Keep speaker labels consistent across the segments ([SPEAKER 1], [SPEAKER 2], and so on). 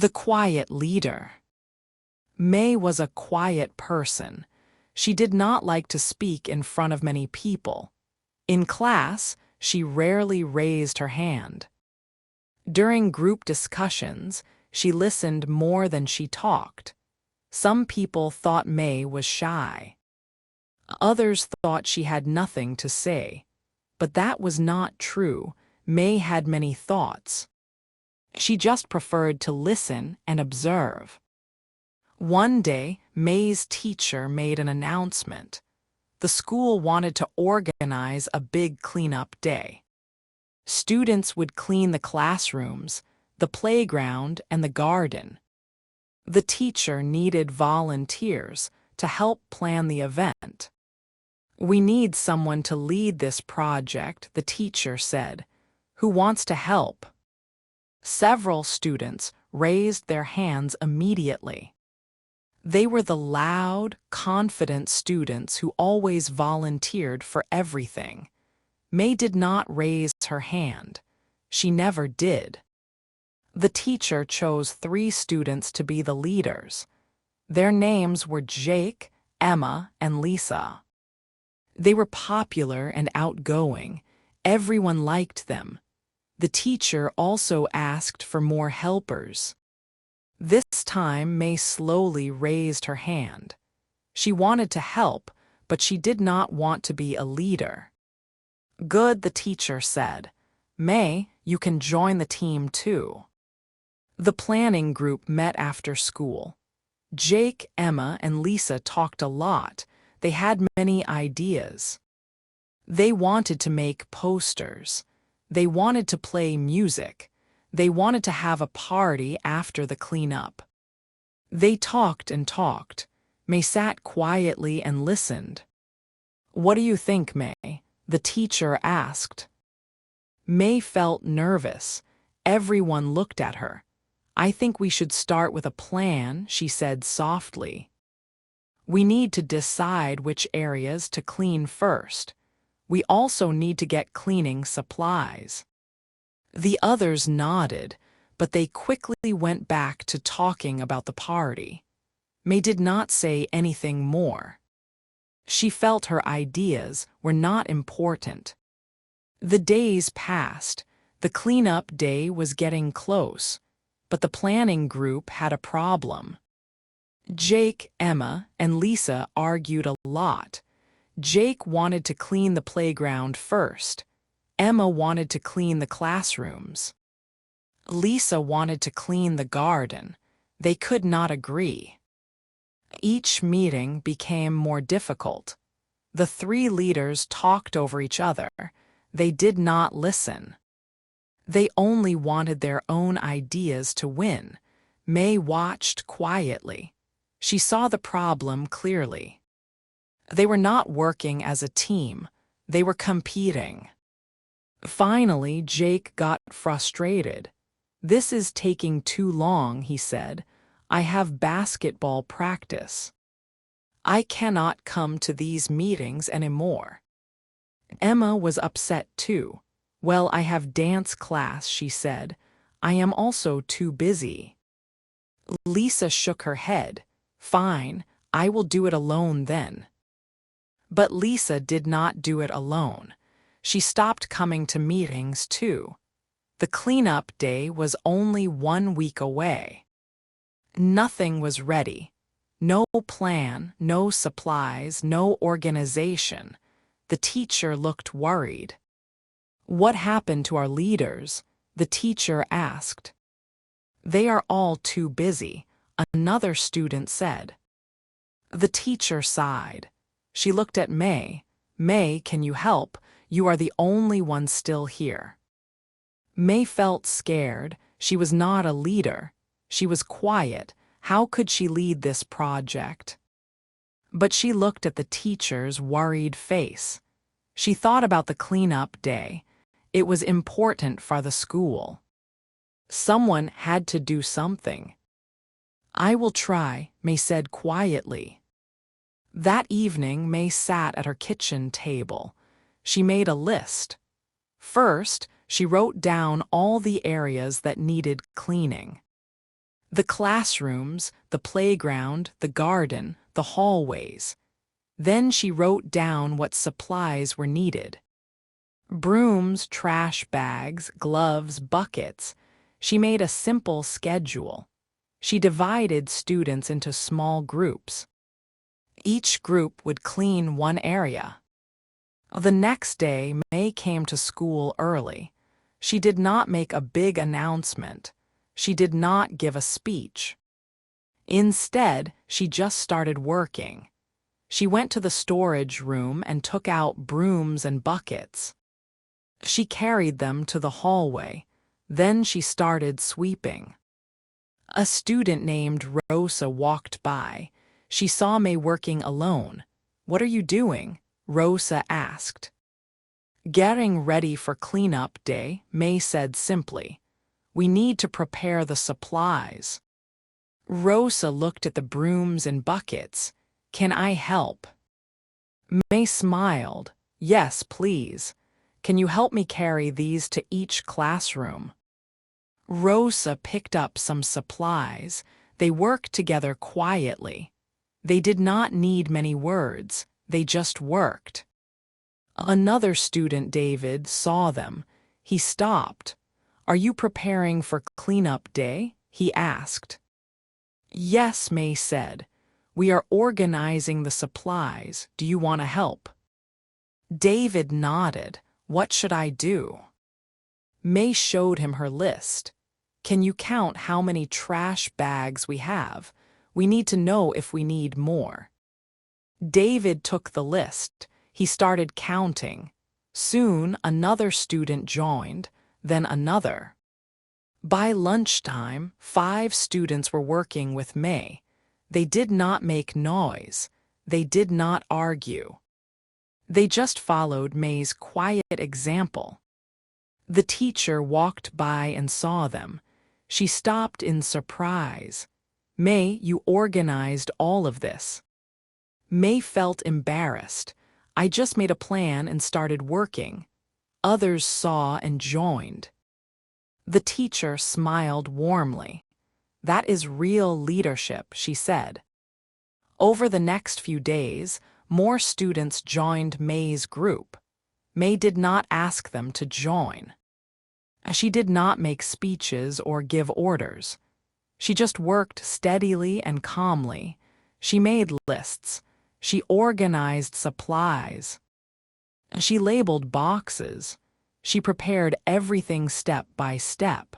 [SPEAKER 1] The quiet leader. May was a quiet person. She did not like to speak in front of many people. In class, she rarely raised her hand. During group discussions, she listened more than she talked. Some people thought May was shy. Others thought she had nothing to say. But that was not true. May had many thoughts. She just preferred to listen and observe. One day, May's teacher made an announcement. The school wanted to organize a big cleanup day. Students would clean the classrooms, the playground, and the garden. The teacher needed volunteers to help plan the event. "We need someone to lead this project," the teacher said. "Who wants to help?" Several students raised their hands immediately. They were the loud, confident students who always volunteered for everything. May did not raise her hand. She never did. The teacher chose 3 students to be the leaders. Their names were Jake, Emma, and Lisa. They were popular and outgoing. Everyone liked them. The teacher also asked for more helpers. This time, May slowly raised her hand. She wanted to help, but she did not want to be a leader. "Good," the teacher said. "May, you can join the team too." The planning group met after school. Jake, Emma, and Lisa talked a lot. They had many ideas. They wanted to make posters. They wanted to play music. They wanted to have a party after the cleanup. They talked and talked. May sat quietly and listened. "What do you think, May?" the teacher asked. May felt nervous. Everyone looked at her. "I think we should start with a plan," she said softly. "We need to decide which areas to clean first. We also need to get cleaning supplies." The others nodded, but they quickly went back to talking about the party. May did not say anything more. She felt her ideas were not important. The days passed. The cleanup day was getting close, but the planning group had a problem. Jake, Emma, and Lisa argued a lot. Jake wanted to clean the playground first. Emma wanted to clean the classrooms. Lisa wanted to clean the garden. They could not agree. Each meeting became more difficult. The 3 leaders talked over each other. They did not listen. They only wanted their own ideas to win. May watched quietly. She saw the problem clearly. They were not working as a team. They were competing. Finally, Jake got frustrated. "This is taking too long," he said. "I have basketball practice. I cannot come to these meetings anymore." Emma was upset too. "Well, I have dance class," she said. "I am also too busy." Lisa shook her head. "Fine, I will do it alone then." But Lisa did not do it alone. She stopped coming to meetings too. The cleanup day was only 1 week away. Nothing was ready. No plan, no supplies, no organization. The teacher looked worried. "What happened to our leaders?" the teacher asked. "They are all too busy," another student said. The teacher sighed. She looked at May. "May, can you help? You are the only one still here." May felt scared. She was not a leader. She was quiet. How could she lead this project? But she looked at the teacher's worried face. She thought about the cleanup day. It was important for the school. Someone had to do something. "I will try," May said quietly. That evening, May sat at her kitchen table. She made a list. First, she wrote down all the areas that needed cleaning. The classrooms, the playground, the garden, the hallways. Then she wrote down what supplies were needed. Brooms, trash bags, gloves, buckets. She made a simple schedule. She divided students into small groups. Each group would clean one area. The next day, May came to school early. She did not make a big announcement. She did not give a speech. Instead, she just started working. She went to the storage room and took out brooms and buckets. She carried them to the hallway. Then she started sweeping. A student named Rosa walked by. She saw May working alone. "What are you doing?" Rosa asked. "Getting ready for cleanup day," May said simply. "We need to prepare the supplies." Rosa looked at the brooms and buckets. "Can I help?" May smiled. "Yes, please. Can you help me carry these to each classroom?" Rosa picked up some supplies. They worked together quietly. They did not need many words. They just worked. Another student, David, saw them. He stopped. "Are you preparing for cleanup day?" he asked. "Yes," May said. "We are organizing the supplies. Do you want to help?" David nodded. "What should I do?" May showed him her list. "Can you count how many trash bags we have? We need to know if we need more." David took the list. He started counting. Soon another student joined, then another. By lunchtime, 5 students were working with May. They did not make noise. They did not argue. They just followed May's quiet example. The teacher walked by and saw them. She stopped in surprise. "May, you organized all of this." May felt embarrassed. "I just made a plan and started working." Others saw and joined. The teacher smiled warmly. "That is real leadership," she said. Over the next few days, more students joined May's group. May did not ask them to join. She did not make speeches or give orders. She just worked steadily and calmly. She made lists. She organized supplies. She labeled boxes. She prepared everything step by step.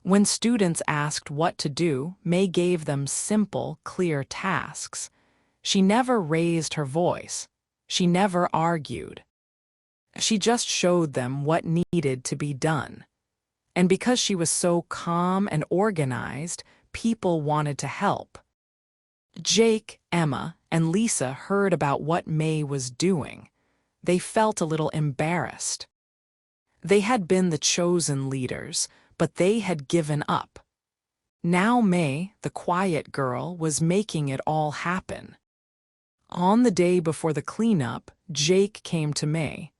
[SPEAKER 1] When students asked what to do, May gave them simple, clear tasks. She never raised her voice. She never argued. She just showed them what needed to be done. And because she was so calm and organized, people wanted to help. Jake, Emma, and Lisa heard about what May was doing. They felt a little embarrassed. They had been the chosen leaders, but they had given up. Now May, the quiet girl, was making it all happen. On the day before the cleanup, Jake came to May.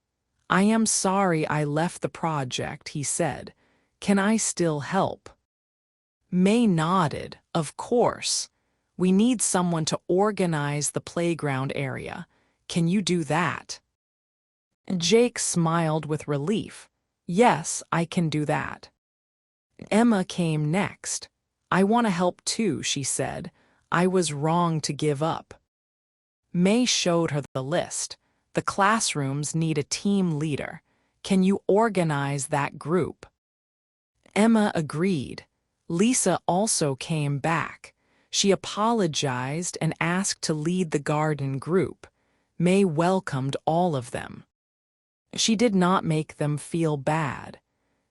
[SPEAKER 1] "I am sorry I left the project," he said. "Can I still help?" May nodded. "Of course. We need someone to organize the playground area. Can you do that?" Jake smiled with relief. "Yes, I can do that." Emma came next. "I want to help too," she said. "I was wrong to give up." May showed her the list. "The classrooms need a team leader. Can you organize that group?" Emma agreed. Lisa also came back. She apologized and asked to lead the garden group. May welcomed all of them. She did not make them feel bad.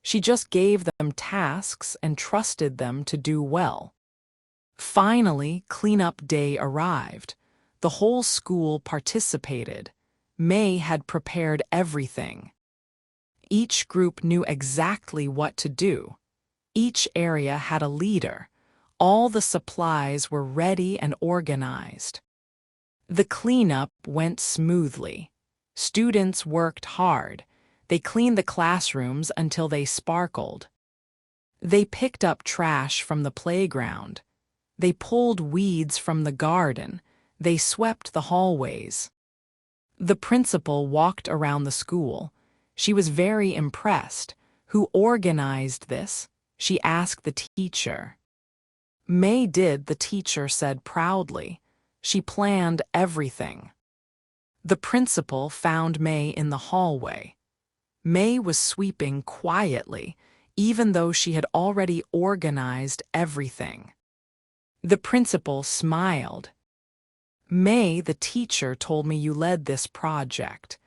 [SPEAKER 1] She just gave them tasks and trusted them to do well. Finally, cleanup day arrived. The whole school participated. May had prepared everything. Each group knew exactly what to do. Each area had a leader. All the supplies were ready and organized. The cleanup went smoothly. Students worked hard. They cleaned the classrooms until they sparkled. They picked up trash from the playground. They pulled weeds from the garden. They swept the hallways. The principal walked around the school. She was very impressed. Who organized this? She asked the teacher. May did, the teacher said proudly. She planned everything. The principal found May in the hallway. May was sweeping quietly, even though she had already organized everything. The principal smiled. May, the teacher told me you led this project.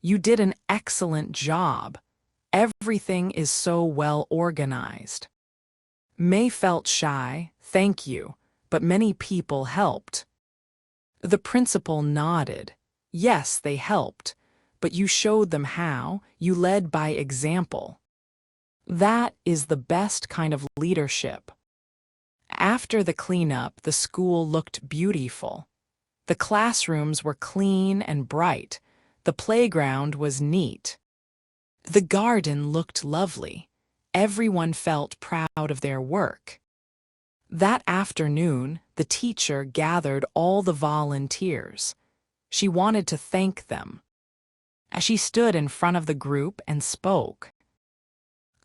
[SPEAKER 1] You did an excellent job. Everything is so well organized. May felt shy, thank you, but many people helped. The principal nodded. Yes, they helped, but you showed them how, you led by example. That is the best kind of leadership. After the cleanup, the school looked beautiful. The classrooms were clean and bright. The playground was neat. The garden looked lovely. Everyone felt proud of their work. That afternoon, the teacher gathered all the volunteers. She wanted to thank them. As she stood in front of the group and spoke,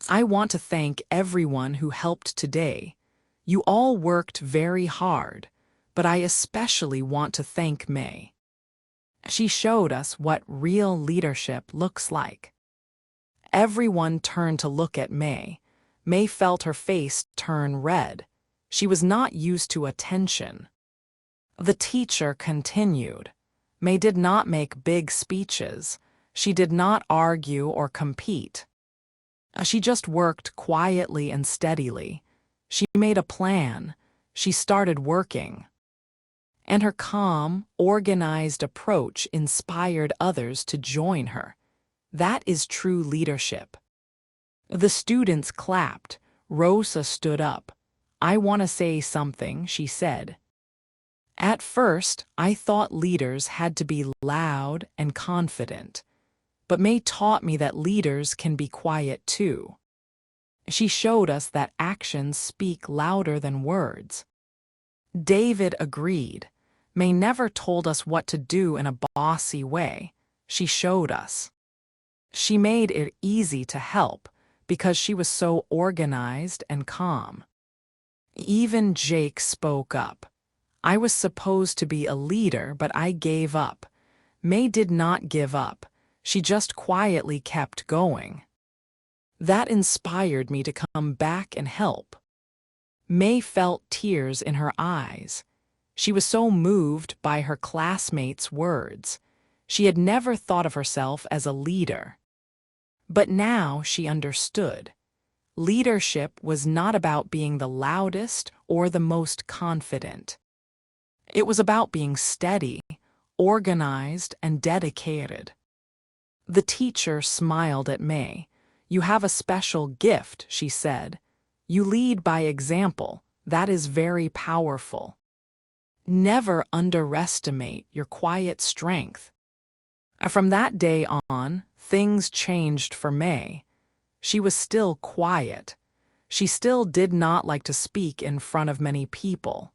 [SPEAKER 1] I want to thank everyone who helped today. You all worked very hard, but I especially want to thank May. She showed us what real leadership looks like. Everyone turned to look at May. May felt her face turn red. She was not used to attention. The teacher continued. May did not make big speeches. She did not argue or compete. She just worked quietly and steadily. She made a plan. She started working. And her calm, organized approach inspired others to join her. That is true leadership. The students clapped. Rosa stood up. I want to say something, she said. At first, I thought leaders had to be loud and confident. But May taught me that leaders can be quiet too. She showed us that actions speak louder than words. David agreed. May never told us what to do in a bossy way. She showed us. She made it easy to help because she was so organized and calm. Even Jake spoke up. I was supposed to be a leader, but I gave up. May did not give up. She just quietly kept going. That inspired me to come back and help. May felt tears in her eyes. She was so moved by her classmates' words. She had never thought of herself as a leader. But now she understood. Leadership was not about being the loudest or the most confident. It was about being steady, organized, and dedicated. The teacher smiled at May. You have a special gift, she said. You lead by example. That is very powerful. Never underestimate your quiet strength. From that day on, things changed for May. She was still quiet. She still did not like to speak in front of many people.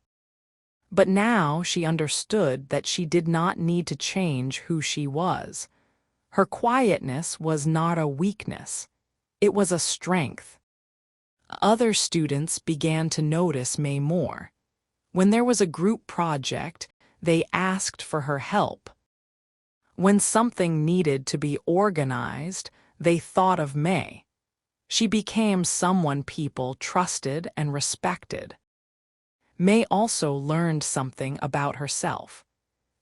[SPEAKER 1] But now she understood that she did not need to change who she was. Her quietness was not a weakness. It was a strength. Other students began to notice May more. When there was a group project, they asked for her help. When something needed to be organized, they thought of May. She became someone people trusted and respected. May also learned something about herself.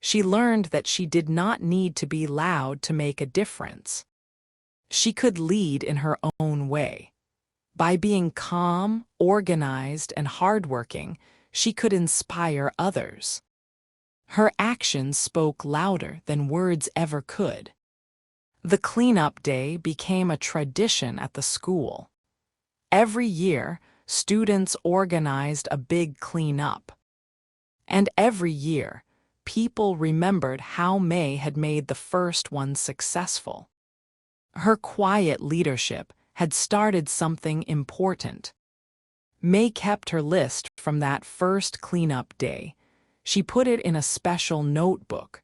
[SPEAKER 1] She learned that she did not need to be loud to make a difference. She could lead in her own way. By being calm, organized, and hardworking, she could inspire others. Her actions spoke louder than words ever could. The cleanup day became a tradition at the school. Every year, students organized a big cleanup. And every year, people remembered how May had made the first one successful. Her quiet leadership had started something important. May kept her list from that first cleanup day. She put it in a special notebook.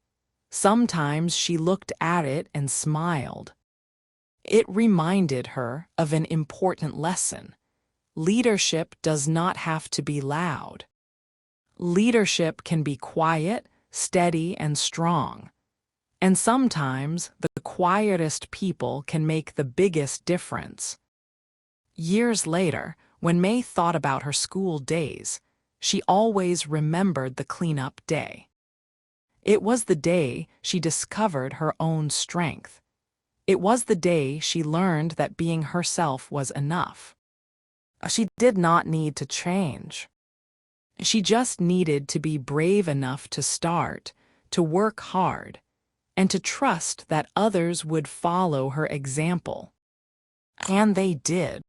[SPEAKER 1] Sometimes she looked at it and smiled. It reminded her of an important lesson. Leadership does not have to be loud. Leadership can be quiet, steady, and strong. And sometimes the quietest people can make the biggest difference. Years later, when May thought about her school days, she always remembered the cleanup day. It was the day she discovered her own strength. It was the day she learned that being herself was enough. She did not need to change. She just needed to be brave enough to start, to work hard, and to trust that others would follow her example. And they did.